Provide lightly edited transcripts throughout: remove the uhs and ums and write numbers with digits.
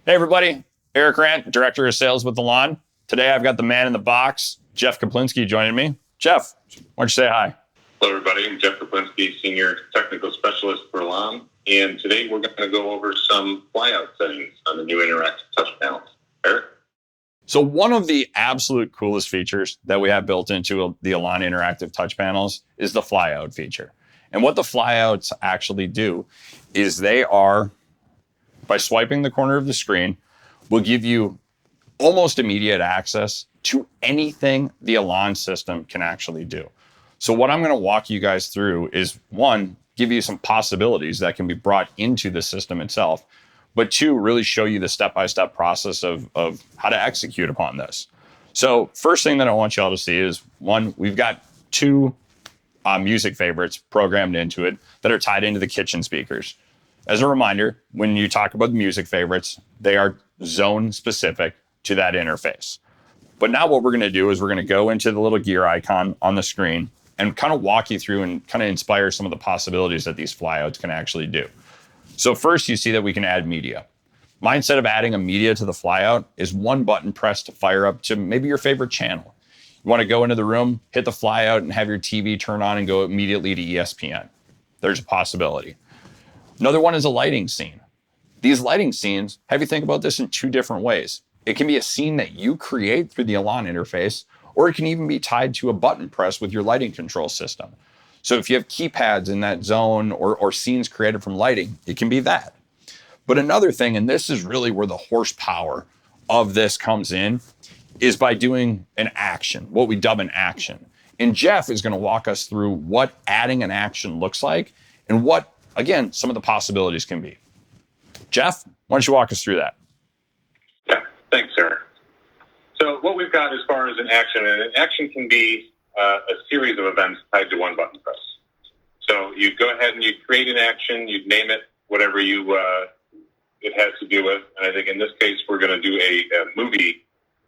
Hey everybody, Eric Randt, Director of Sales with ELAN. Today I've got the man in the box, Jeff Kaplinski, joining me. Jeff, why don't you say hi? Hello everybody, I'm Jeff Kaplinski, Senior Technical Specialist for ELAN. And today we're going to go over some flyout settings on the new interactive touch panels. Eric? So one of the absolute coolest features that we have built into the ELAN interactive touch panels is the Flyout feature. And what the Flyouts actually do is they are, by swiping the corner of the screen, will give you almost immediate access to anything the ELAN system can actually do. So what I'm going to walk you guys through is, one, give you some possibilities that can be brought into the system itself, but two, really show you the step-by-step process of how to execute upon this. So first thing that I want you all to see is, one, we've got two music favorites programmed into it that are tied into the kitchen speakers. As a reminder, when you talk about the music favorites, they are zone specific to that interface. But now what we're going to do is we're going to go into the little gear icon on the screen and kind of walk you through and kind of inspire some of the possibilities that these flyouts can actually do. So first, you see that we can add media. My instead of adding a media to the flyout is one button press to fire up to maybe your favorite channel. You want to go into the room, hit the flyout, and have your TV turn on and go immediately to ESPN. There's a possibility. Another one is a lighting scene. These lighting scenes, have you think about this in two different ways. It can be a scene that you create through the ELAN interface, or it can even be tied to a button press with your lighting control system. So if you have keypads in that zone or scenes created from lighting, it can be that. But another thing, and this is really where the horsepower of this comes in, is by doing an action, what we dub an action. And Jeff is going to walk us through what adding an action looks like and what, again, some of the possibilities can be. Jeff, why don't you walk us through that? Yeah, thanks, Eric. So what we've got as far as an action, and an action can be a series of events tied to one button press. So you'd go ahead and you'd create an action, you'd name it whatever it has to do with. And I think in this case, we're going to do a movie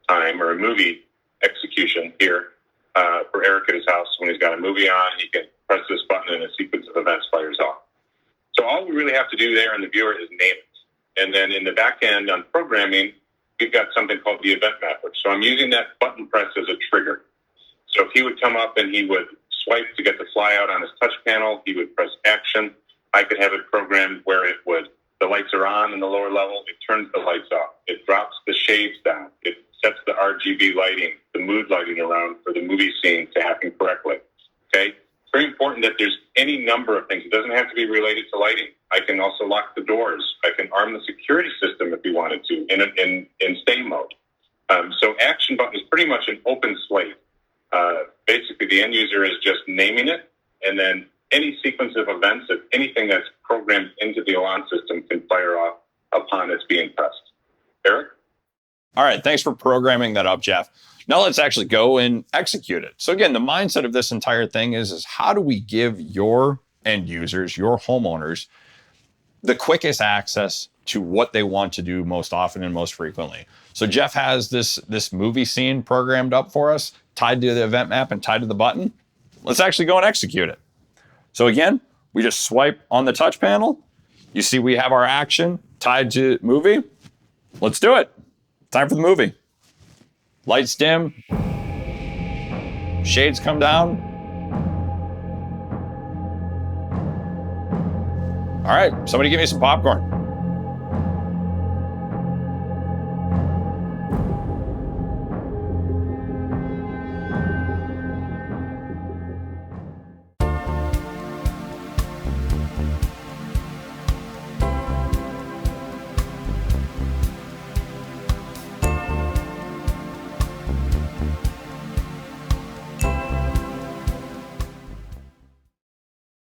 time or a movie execution here for Eric at his house. When he's got a movie on, he can press this button and a sequence of events fires off. So all we really have to do there in the viewer is name it. And then in the back end on programming, we've got something called the event mapper. So I'm using that button press as a trigger. So if he would come up and he would swipe to get the flyout on his touch panel, he would press action. I could have it programmed where it would, the lights are on in the lower level, it turns the lights off. It drops the shades down. It sets the RGB lighting, the mood lighting around for the movie scene to happen correctly. Okay? It's very important that there's any number of things. It doesn't have to be related to lighting. I can also lock the doors. I can arm the security system if you wanted to in stay mode. So action button is pretty much an open slate. Basically, the end user is just naming it, and then any sequence of events of anything that's programmed into the ELAN system can fire off upon it's being pressed. Eric? All right, thanks for programming that up, Jeff. Now let's actually go and execute it. So again, the mindset of this entire thing is how do we give your end users, your homeowners, the quickest access to what they want to do most often and most frequently. So Jeff has this movie scene programmed up for us, tied to the event map and tied to the button. Let's actually go and execute it. So again, we just swipe on the touch panel. You see we have our action tied to movie. Let's do it. Time for the movie. Lights dim. Shades come down. All right, somebody give me some popcorn.